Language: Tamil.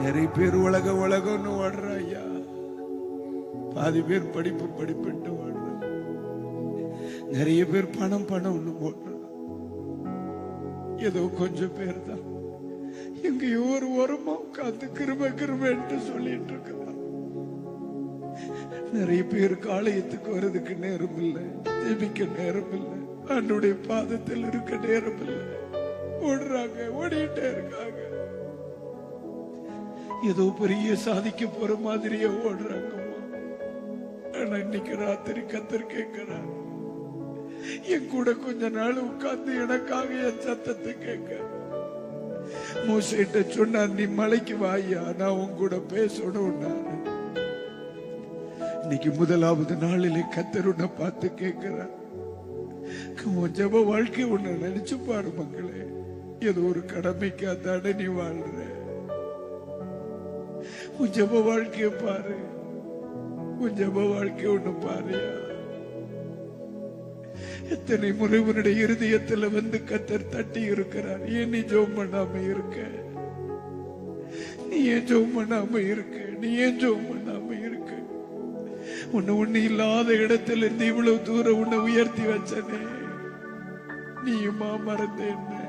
நிறைய பேர் உலகம்னு ஓடுற ஐயா. பாதி பேர் படிப்புட்டு ஓடுற, நிறைய பேர் பணம்னு ஓடுற. ஏதோ கொஞ்சம் பேர் தான் எங்கேயோ ஒரு ஓரமா உட்கார்ந்து கிருபை சொல்லிட்டு இருக்கிறான். நிறைய பேருக்கு ஆலயத்துக்கு வர்றதுக்கு நேரம் இல்லை, ஜெபிக்க நேரம் இல்லை, ஆண்டவருடைய பாதத்தில் இருக்க நேரம் இல்லை. ஓடுறாங்க, ஓடிட்டே இருக்காங்க. ஏதோ பெரிய சாதிக்க போற மாதிரியே ஓடுறாங்க. ஆனா இன்னைக்கு ராத்திரி கர்த்தர் கேட்கிறார், என் கூட கொஞ்ச நாள் உட்கார்ந்து எனக்காக என் சத்தத்தை கேட்க. மோசேட்ட சொன்னார், நீ மலைக்கு வாயா, நான் உன் கூட பேசணும். இன்னைக்கு முதலாவது நாளிலே கர்த்தர் உன்னை பார்த்து கேட்கிறார். உன் ஜெப வாழ்க்கை உன்னை நினைச்சு பாரு மக்களே. ஏதோ ஒரு கடமைக்கு அதான நீ வாழ்ற. உன் ஜெப வாழ்க்கைய பாரு, உன் ஜெப வாழ்க்கை ஒண்ணு பாருயா. எத்தனை முறை உன்னுடைய இருதயத்துல வந்து கர்த்தர் தட்டி இருக்கிறார். ஏன் நீ ஜெபம் பண்ணாம இருக்க? நீ ஏன் ஜெபம் பண்ணாம இருக்க? நீ ஏன் ஜெபம் பண்ணாம இருக்க? உன்னை ஒண்ணு இல்லாத இடத்துல இருந்து இவ்வளவு தூரம் உன்னை உயர்த்தி வச்சனே, நீயுமா மறந்தேன்னு?